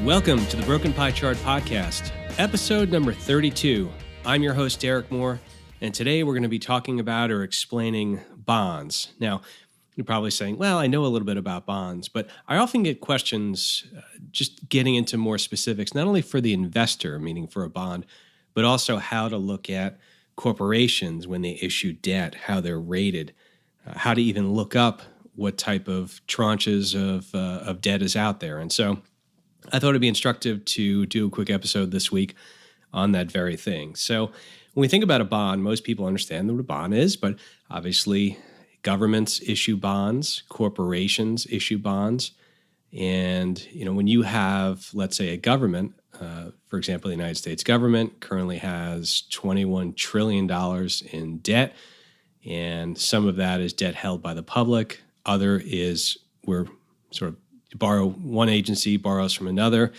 Welcome to the Broken Pie Chart Podcast, episode number 32. I'm your host, Derek Moore, and today we're going to be talking about or explaining bonds. Now, you're probably saying, well, I know a little bit about bonds, but I often get questions just getting into more specifics, not only for the investor, meaning for a bond, but also how to look at corporations when they issue debt, how they're rated, how to even look up what type of tranches of debt is out there. And so I thought it'd be instructive to do a quick episode this week on that very thing. So when we think about a bond, most people understand what a bond is, but obviously governments issue bonds, corporations issue bonds. And, when you have, let's say, a government, for example, the United States government currently has $21 trillion in debt, and some of that is debt held by the public. Other is we're sort of one agency borrows from another.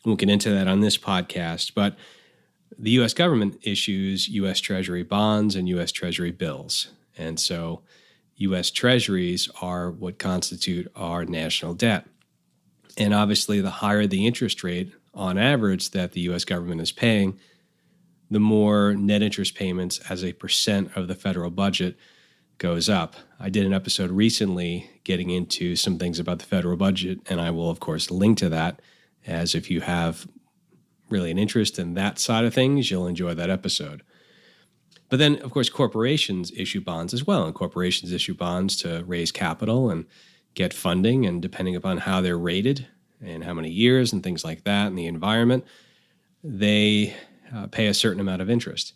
We'll get into that on this podcast, but the U.S. government issues U.S. Treasury bonds and U.S. Treasury bills. And so U.S. Treasuries are what constitute our national debt. And obviously, the higher the interest rate on average that the U.S. government is paying, the more net interest payments as a percent of the federal budget goes up. I did an episode recently getting into some things about the federal budget, and I will, of course, link to that, as if you have really an interest in that side of things, you'll enjoy that episode. But then, of course, corporations issue bonds as well, and corporations issue bonds to raise capital and get funding, and depending upon how they're rated and how many years and things like that and the environment, they pay a certain amount of interest.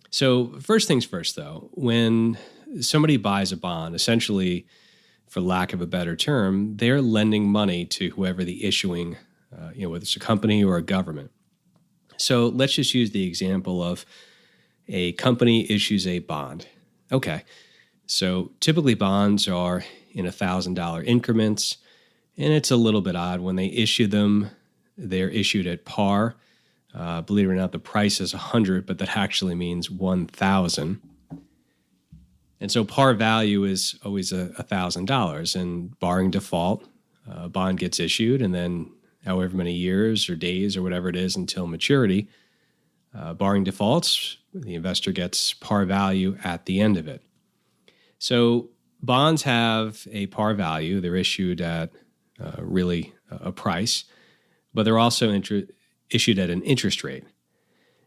So first things first, though, when somebody buys a bond, essentially, for lack of a better term, they're lending money to whoever the issuing, whether it's a company or a government. So let's just use the example of a company issues a bond. Okay, so typically bonds are in $1,000 increments, and it's a little bit odd. When they issue them, they're issued at par. Believe it or not, the price is $100, but that actually means $1,000. And so par value is always $1,000, and barring default, a bond gets issued, and then however many years or days or whatever it is until maturity, barring defaults, the investor gets par value at the end of it. So bonds have a par value. They're issued at really a price, but they're also issued at an interest rate.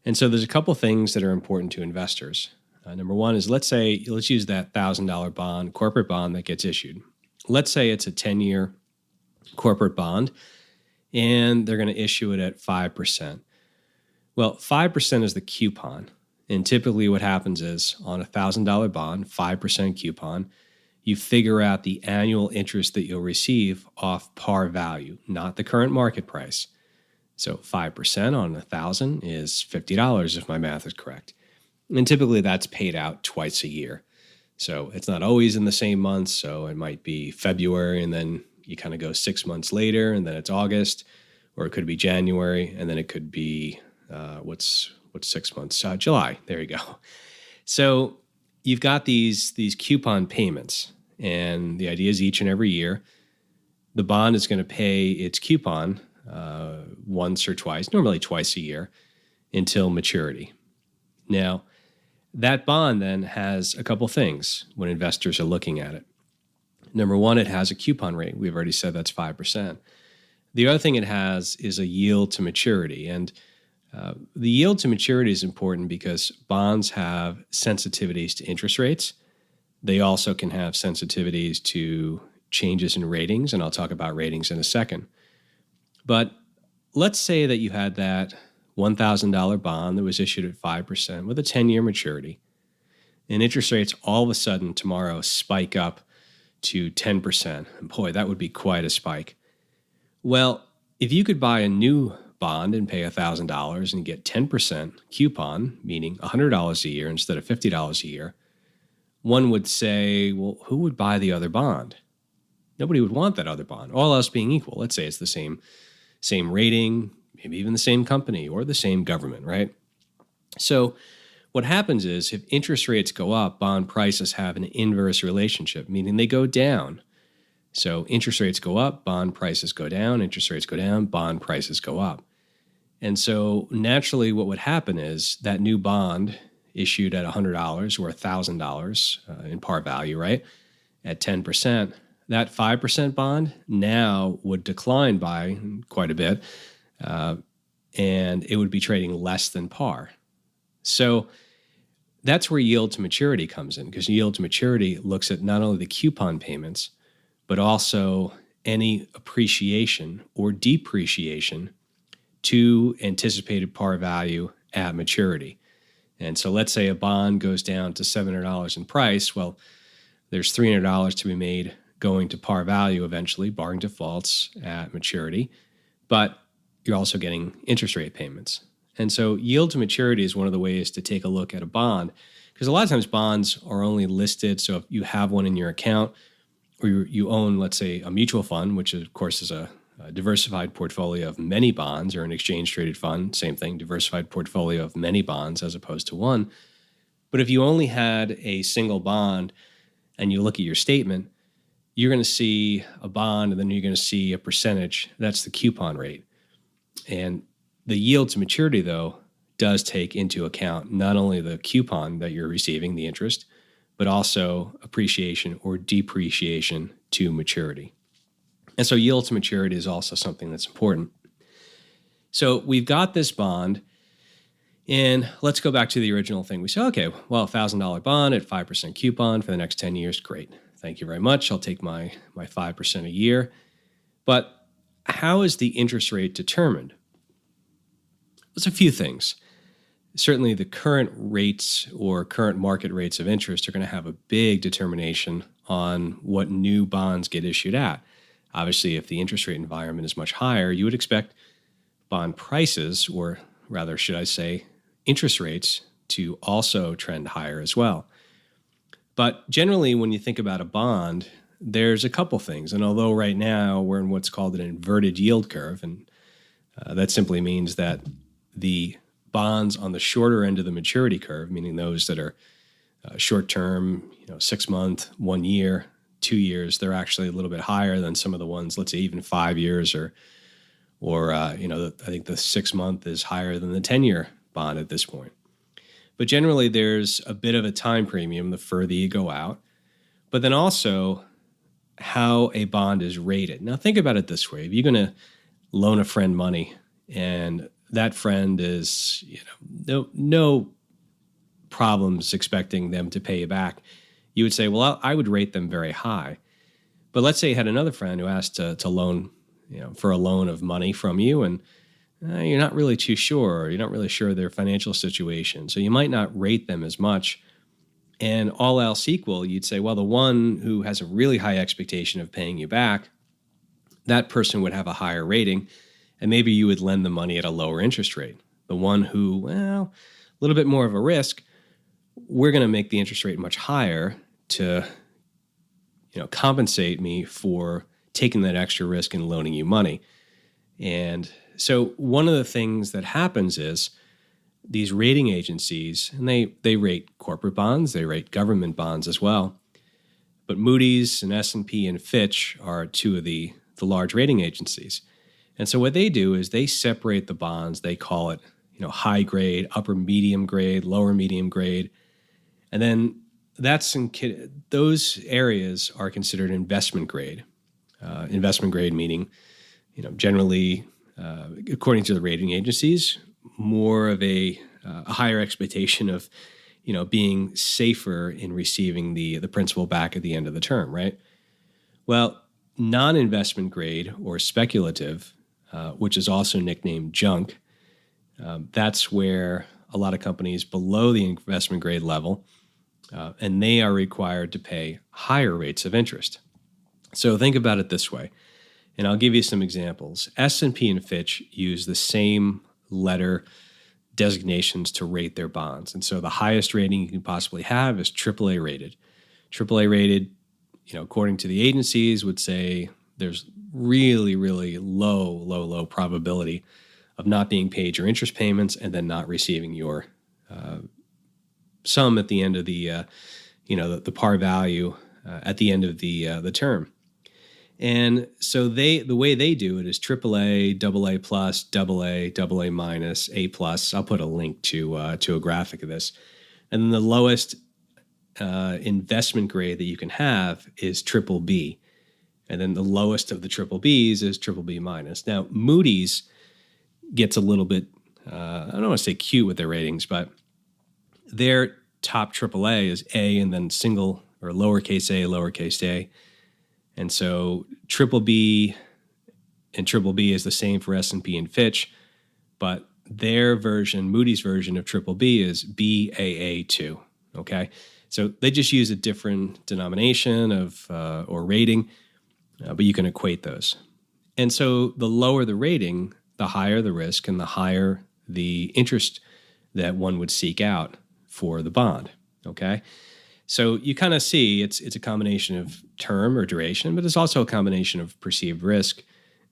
And so there's a couple things that are important to investors. Number one is let's use that $1,000 bond, corporate bond that gets issued. Let's say it's a 10-year corporate bond, and they're going to issue it at 5%. Well, 5% is the coupon. And typically what happens is on a $1,000 bond, 5% coupon, you figure out the annual interest that you'll receive off par value, not the current market price. So 5% on $1,000 is $50 if my math is correct. And typically that's paid out twice a year. So it's not always in the same month. So it might be February, and then you kind of go 6 months later, and then it's August, or it could be January, and then it could be, what's 6 months? July. There you go. So you've got these coupon payments, and the idea is each and every year, the bond is going to pay its coupon once or twice, normally twice a year, until maturity. Now, that bond then has a couple things when investors are looking at it. Number one, it has a coupon rate. We've already said that's 5%. The other thing it has is a yield to maturity. And the yield to maturity is important because bonds have sensitivities to interest rates. They also can have sensitivities to changes in ratings, and I'll talk about ratings in a second. But let's say that you had that $1,000 bond that was issued at 5% with a 10-year maturity, and interest rates all of a sudden tomorrow spike up to 10%. And boy, that would be quite a spike. Well, if you could buy a new bond and pay $1,000 and get 10% coupon, meaning $100 a year instead of $50 a year, one would say, well, who would buy the other bond? Nobody would want that other bond, all else being equal. Let's say it's the same rating, maybe even the same company or the same government, right? So what happens is if interest rates go up, bond prices have an inverse relationship, meaning they go down. So interest rates go up, bond prices go down, interest rates go down, bond prices go up. And so naturally what would happen is that new bond issued at $100 or $1,000 in par value, right, at 10%, that 5% bond now would decline by quite a bit, and it would be trading less than par. So that's where yield to maturity comes in, because yield to maturity looks at not only the coupon payments, but also any appreciation or depreciation to anticipated par value at maturity. And so let's say a bond goes down to $700 in price. Well, there's $300 to be made going to par value eventually, barring defaults at maturity, but you're also getting interest rate payments. And so yield to maturity is one of the ways to take a look at a bond, because a lot of times bonds are only listed. So if you have one in your account, or you own, let's say, a mutual fund, which of course is a diversified portfolio of many bonds, or an exchange traded fund, same thing, diversified portfolio of many bonds as opposed to one. But if you only had a single bond and you look at your statement, you're going to see a bond and then you're going to see a percentage. That's the coupon rate. And the yield to maturity, though, does take into account not only the coupon that you're receiving, the interest, but also appreciation or depreciation to maturity. And so yield to maturity is also something that's important. So we've got this bond, and let's go back to the original thing. We say, okay, well, $1,000 bond at 5% coupon for the next 10 years, great. Thank you very much. I'll take my 5% a year. But how is the interest rate determined? There's a few things. Certainly the current rates or current market rates of interest are going to have a big determination on what new bonds get issued at. Obviously, if the interest rate environment is much higher, you would expect bond prices, or rather, should I say, interest rates, to also trend higher as well. But generally, when you think about a bond, there's a couple things. And although right now we're in what's called an inverted yield curve, and that simply means that the bonds on the shorter end of the maturity curve, meaning those that are short-term, 6 month, 1 year, 2 years, they're actually a little bit higher than some of the ones, let's say even 5 years, or I think the 6 month is higher than the 10-year bond at this point. But generally, there's a bit of a time premium the further you go out, but then also how a bond is rated. Now, think about it this way. If you're going to loan a friend money and that friend is, no problems expecting them to pay you back, you would say, well, I would rate them very high. But let's say you had another friend who asked to loan, for a loan of money from you, and you're not really too sure, or you're not really sure of their financial situation. So you might not rate them as much. And all else equal, you'd say, well, the one who has a really high expectation of paying you back, that person would have a higher rating, and maybe you would lend the money at a lower interest rate. The one who, a little bit more of a risk, we're going to make the interest rate much higher to, compensate me for taking that extra risk and loaning you money. And so one of the things that happens is these rating agencies, and they rate corporate bonds, they rate government bonds as well. But Moody's and S&P and Fitch are two of the large rating agencies. And so what they do is they separate the bonds. They call it, high grade, upper medium grade, lower medium grade. And then those areas are considered investment grade. Investment grade meaning, generally, according to the rating agencies, more of a higher expectation of, being safer in receiving the principal back at the end of the term, right? Well, non-investment grade or speculative, which is also nicknamed junk, that's where a lot of companies below the investment grade level, and they are required to pay higher rates of interest. So think about it this way, and I'll give you some examples. S&P and Fitch use the same letter designations to rate their bonds. And so the highest rating you can possibly have is AAA rated. AAA rated, according to the agencies, would say there's really, really low probability of not being paid your interest payments and then not receiving your sum at the end of the par value at the end of the term. And so the way they do it is AAA, AA plus, AA minus, A plus. I'll put a link to a graphic of this. And then the lowest investment grade that you can have is triple B. And then the lowest of the triple Bs is triple B minus. Now, Moody's gets a little bit, I don't want to say cute with their ratings, but their top AAA is A and then single or lowercase a. And so triple B and triple B is the same for S&P and Fitch, but their version, Moody's version of triple B is Baa2, okay? So they just use a different denomination of or rating, but you can equate those. And so the lower the rating, the higher the risk and the higher the interest that one would seek out for the bond, okay? So you kind of see it's a combination of term or duration, but it's also a combination of perceived risk,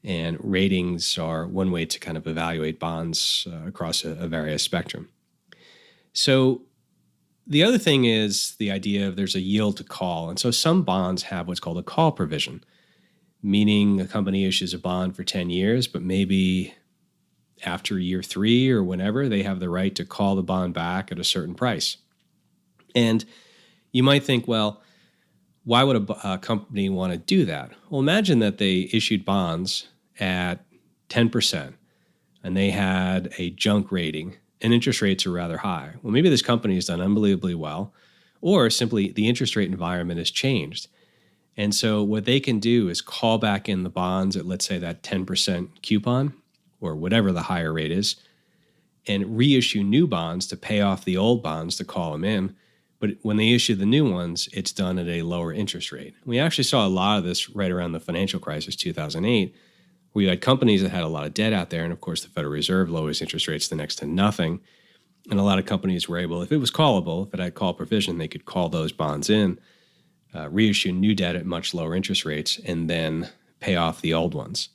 and ratings are one way to kind of evaluate bonds across a various spectrum. So the other thing is the idea of there's a yield to call. And so some bonds have what's called a call provision, meaning a company issues a bond for 10 years, but maybe after year 3 or whenever, they have the right to call the bond back at a certain price. And you might think, well, why would a company want to do that? Well, imagine that they issued bonds at 10% and they had a junk rating and interest rates are rather high. Well, maybe this company has done unbelievably well, or simply the interest rate environment has changed. And so what they can do is call back in the bonds at, let's say, that 10% coupon or whatever the higher rate is, and reissue new bonds to pay off the old bonds to call them in. But when they issue the new ones, it's done at a lower interest rate. We actually saw a lot of this right around the financial crisis, 2008, where you had companies that had a lot of debt out there. And of course, the Federal Reserve lowers interest rates to next to nothing. And a lot of companies were able, if it was callable, if it had call provision, they could call those bonds in, reissue new debt at much lower interest rates, and then pay off the old ones.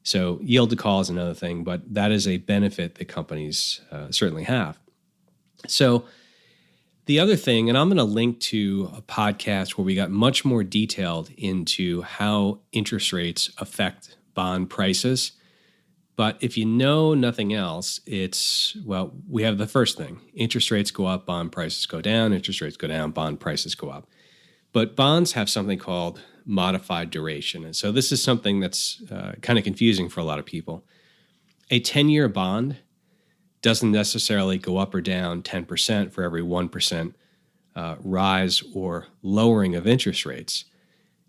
So yield to call is another thing, but that is a benefit that companies certainly have. So the other thing, and I'm going to link to a podcast where we got much more detailed into how interest rates affect bond prices. But if you know nothing else, we have the first thing. Interest rates go up, bond prices go down. Interest rates go down, bond prices go up. But bonds have something called modified duration. And so this is something that's kind of confusing for a lot of people. A 10-year bond doesn't necessarily go up or down 10% for every 1% rise or lowering of interest rates.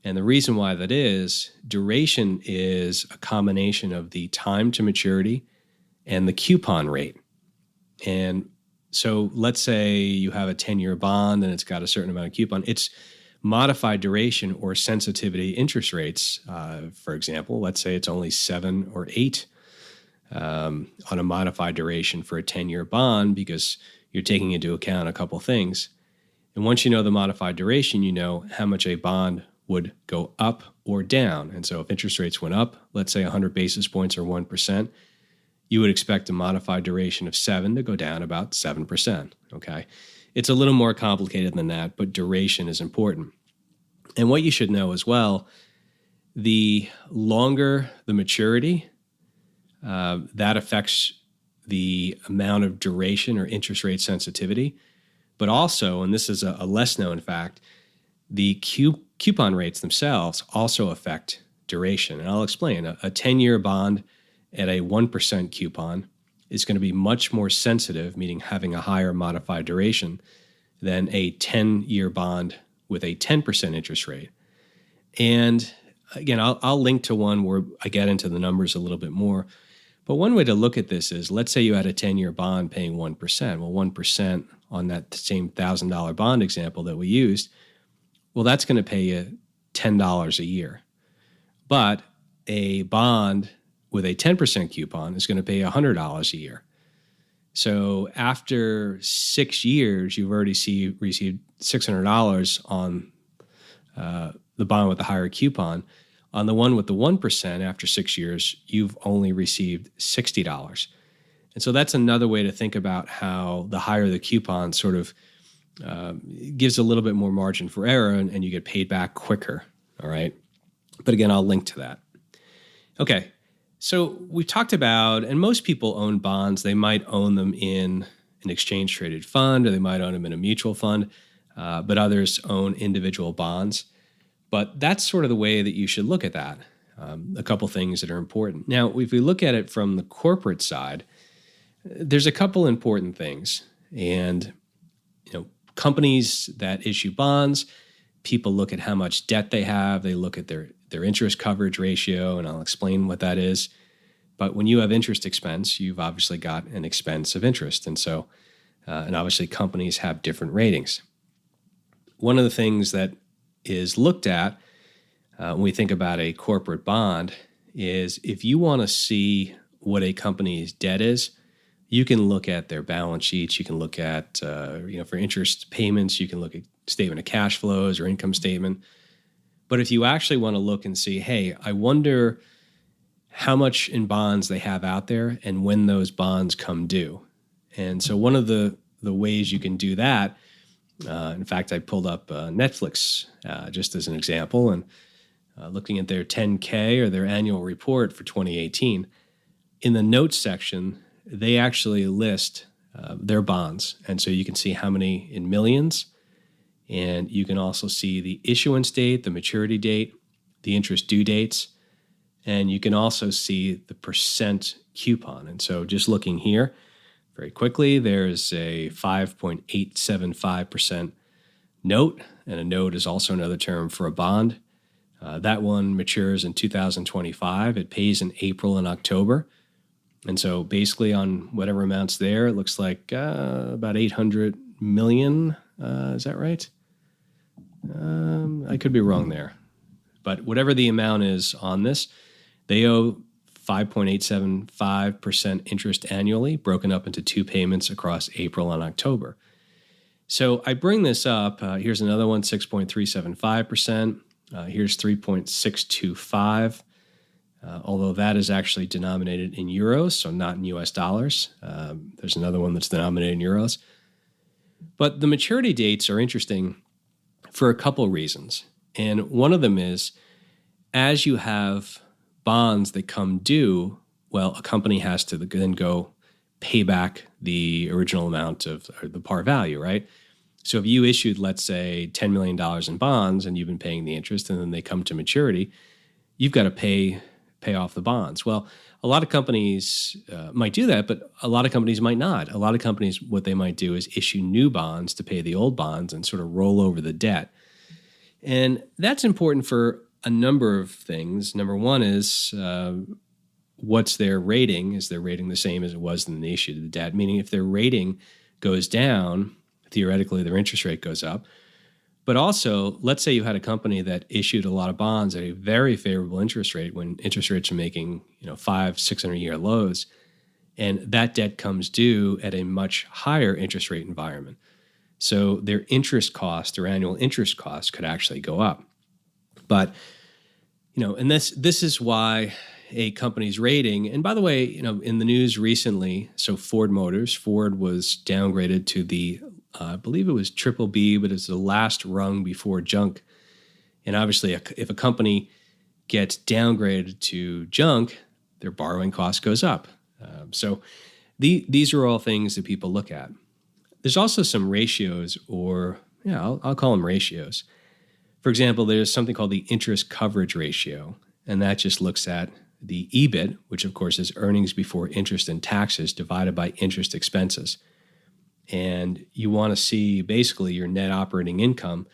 And the reason why that is, duration is a combination of the time to maturity and the coupon rate. And so let's say you have a 10-year bond and it's got a certain amount of coupon. It's modified duration or sensitivity interest rates. For example, let's say it's only 7 or 8 on a modified duration for a 10-year bond because you're taking into account a couple things. And once you know the modified duration, you know how much a bond would go up or down. And so if interest rates went up, let's say 100 basis points or 1%, you would expect a modified duration of 7 to go down about 7%, okay? It's a little more complicated than that, but duration is important. And what you should know as well, the longer the maturity, that affects the amount of duration or interest rate sensitivity. But also, and this is a less known fact, the coupon rates themselves also affect duration. And I'll explain. A 10-year bond at a 1% coupon is going to be much more sensitive, meaning having a higher modified duration, than a 10-year bond with a 10% interest rate. And again, I'll link to one where I get into the numbers a little bit more. But one way to look at this is, let's say you had a 10-year bond paying 1%. Well, 1% on that same $1,000 bond example that we used, well, that's going to pay you $10 a year. But a bond with a 10% coupon is going to pay you $100 a year. So after 6 years, you've already received $600 on the bond with the higher coupon. On the one with the 1%, after 6 years, you've only received $60. And so that's another way to think about how the higher the coupon sort of gives a little bit more margin for error and you get paid back quicker, all right? But again, I'll link to that. Okay, so we've talked about, and most people own bonds. They might own them in an exchange-traded fund, or they might own them in a mutual fund, but others own individual bonds. But that's sort of the way that you should look at that. A couple things that are important. Now, if we look at it from the corporate side, there's a couple important things. And companies that issue bonds, people look at how much debt they have. They look at their interest coverage ratio, and I'll explain what that is. But when you have interest expense, you've obviously got an expense of interest. And so, and obviously companies have different ratings. One of the things that is looked at when we think about a corporate bond is if you want to see what a company's debt is, you can look at their balance sheets. You can look at, for interest payments, you can look at statement of cash flows or income statement. But if you actually want to look and see, hey, I wonder how much in bonds they have out there and when those bonds come due. And so one of the ways you can do that, in fact, I pulled up Netflix just as an example, and looking at their 10K or their annual report for 2018, in the notes section, they actually list their bonds. And so you can see how many in millions, and you can also see the issuance date, the maturity date, the interest due dates, and you can also see the percent coupon. And so just looking here very quickly, there's a 5.875% note, and a note is also another term for a bond. That one matures in 2025. It pays in April and October. And so basically on whatever amounts there, it looks like about 800 million. Is that right? I could be wrong there. But whatever the amount is on this, they owe 5.875% interest annually, broken up into two payments across April and October. So I bring this up. Here's another one, 6.375%. Here's 3.625. Although that is actually denominated in euros, so not in US dollars. There's another one that's denominated in euros. But the maturity dates are interesting for a couple reasons. And one of them is, as you have bonds that come due, well, a company has to then go pay back the original amount of the par value, right? So if you issued, let's say, $10 million in bonds and you've been paying the interest and then they come to maturity, you've got to pay off the bonds. Well, a lot of companies might do that, but a lot of companies might not. A lot of companies, what they might do is issue new bonds to pay the old bonds and sort of roll over the debt. And that's important for a number of things. Number one is what's their rating? Is their rating the same as it was when they issued the debt? Meaning if their rating goes down, theoretically their interest rate goes up. But also, let's say you had a company that issued a lot of bonds at a very favorable interest rate when interest rates are making 500-600 year lows, and that debt comes due at a much higher interest rate environment. So their interest cost, their annual interest cost, could actually go up. But and this is why a company's rating. And by the way, in the news recently, so Ford was downgraded to the I believe it was triple B, but it's the last rung before junk. And obviously, if a company gets downgraded to junk, their borrowing cost goes up. So these are all things that people look at. There's also some ratios, or I'll call them ratios. For example, there's something called the interest coverage ratio, and that just looks at the EBIT, which of course is earnings before interest and taxes, divided by interest expenses. And you want to see basically your net operating income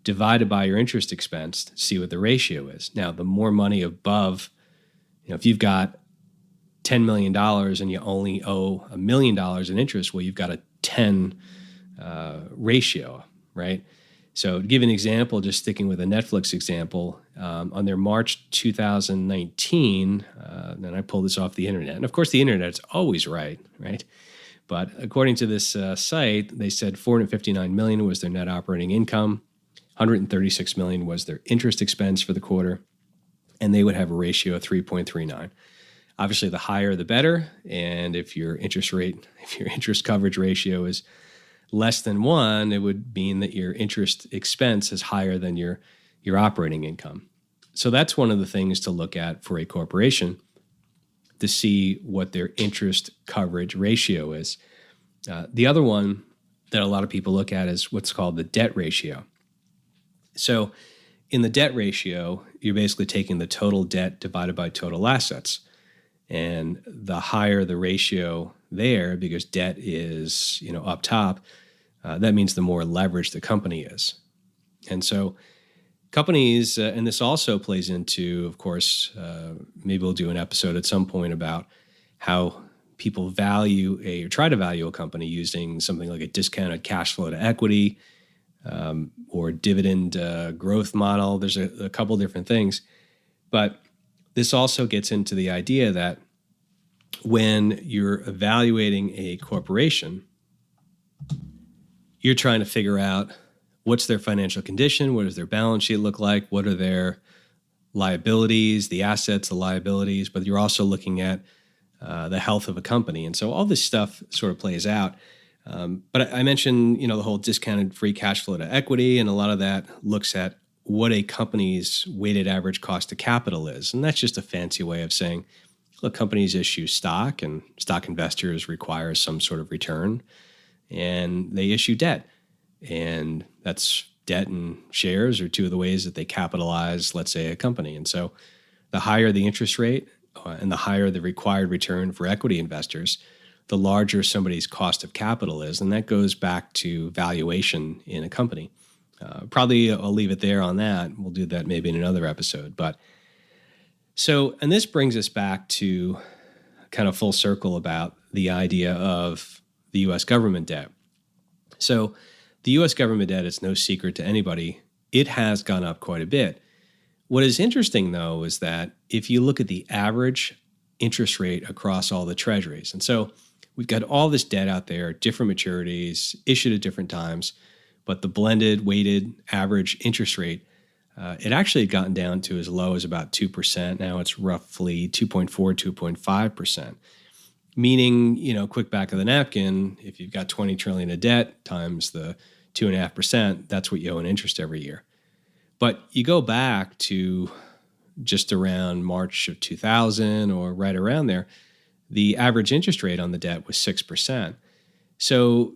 divided by your interest expense to see what the ratio is. Now, the more money above, if you've got $10 million and you only owe $1 million in interest, well, you've got a 10 ratio, right? So to give an example, just sticking with a Netflix example, on their March 2019, and I pulled this off the internet. And of course, the internet's always right? But according to this site, they said $459 million was their net operating income, $136 million was their interest expense for the quarter, and they would have a ratio of 3.39. Obviously, the higher the better, and if your interest coverage ratio is less than 1, it would mean that your interest expense is higher than your operating income. So that's one of the things to look at for a corporation to see what their interest coverage ratio is. The other one that a lot of people look at is what's called the debt ratio. So in the debt ratio, you're basically taking the total debt divided by total assets. And the higher the ratio there, because debt is, up top, that means the more leveraged the company is. And so companies, and this also plays into, of course, maybe we'll do an episode at some point about how people try to value a company using something like a discounted cash flow to equity or dividend growth model. There's a couple different things. But this also gets into the idea that when you're evaluating a corporation, you're trying to figure out what's their financial condition, what does their balance sheet look like, what are their liabilities, the assets, the liabilities, but you're also looking at the health of a company. And so all this stuff sort of plays out. But I mentioned, the whole discounted free cash flow to equity, and a lot of that looks at what a company's weighted average cost of capital is. And that's just a fancy way of saying, look, companies issue stock, and stock investors require some sort of return, and they issue debt. And that's debt and shares are two of the ways that they capitalize, let's say, a company. And so the higher the interest rate and the higher the required return for equity investors, the larger somebody's cost of capital is. And that goes back to valuation in a company. Probably I'll leave it there on that. We'll do that maybe in another episode. And this brings us back to kind of full circle about the idea of the U.S. government debt. So the U.S. government debt, it's no secret to anybody, it has gone up quite a bit. What is interesting, though, is that if you look at the average interest rate across all the treasuries, and so we've got all this debt out there, different maturities, issued at different times, but the blended weighted average interest rate, it actually had gotten down to as low as about 2%. Now it's roughly 2.4, 2.5%. Meaning, quick back of the napkin, if you've got 20 trillion of debt times the 2.5%, that's what you owe in interest every year. But you go back to just around March of 2000 or right around there, the average interest rate on the debt was 6%. So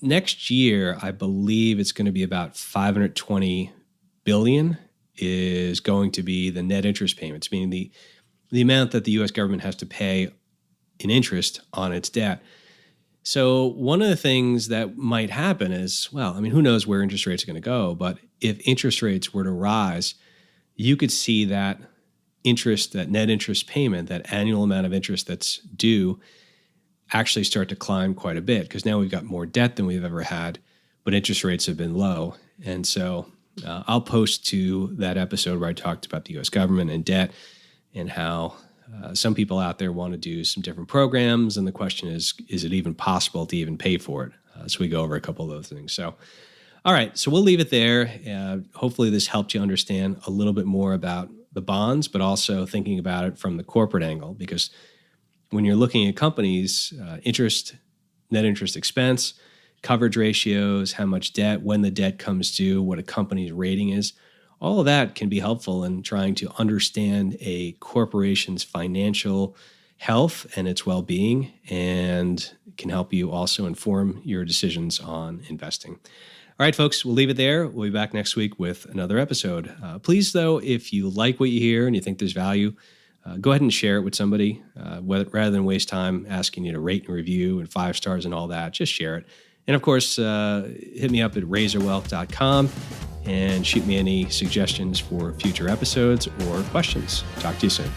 next year, I believe it's going to be about 520 billion is going to be the net interest payments, meaning the amount that the U.S. government has to pay in interest on its debt. So one of the things that might happen is, who knows where interest rates are going to go, but if interest rates were to rise, you could see that interest, that net interest payment, that annual amount of interest that's due actually start to climb quite a bit, because now we've got more debt than we've ever had, but interest rates have been low. And so I'll post to that episode where I talked about the U.S. government and debt and how some people out there want to do some different programs. And the question is it even possible to even pay for it? So we go over a couple of those things. So, all right, so we'll leave it there. Hopefully this helped you understand a little bit more about the bonds, but also thinking about it from the corporate angle, because when you're looking at companies, interest, net interest expense, coverage ratios, how much debt, when the debt comes due, what a company's rating is, all of that can be helpful in trying to understand a corporation's financial health and its well-being, and can help you also inform your decisions on investing. All right, folks, we'll leave it there. We'll be back next week with another episode. Please, though, if you like what you hear and you think there's value, go ahead and share it with somebody. Rather than waste time asking you to rate and review and 5 stars and all that, just share it. And of course, hit me up at razorwealth.com and shoot me any suggestions for future episodes or questions. Talk to you soon.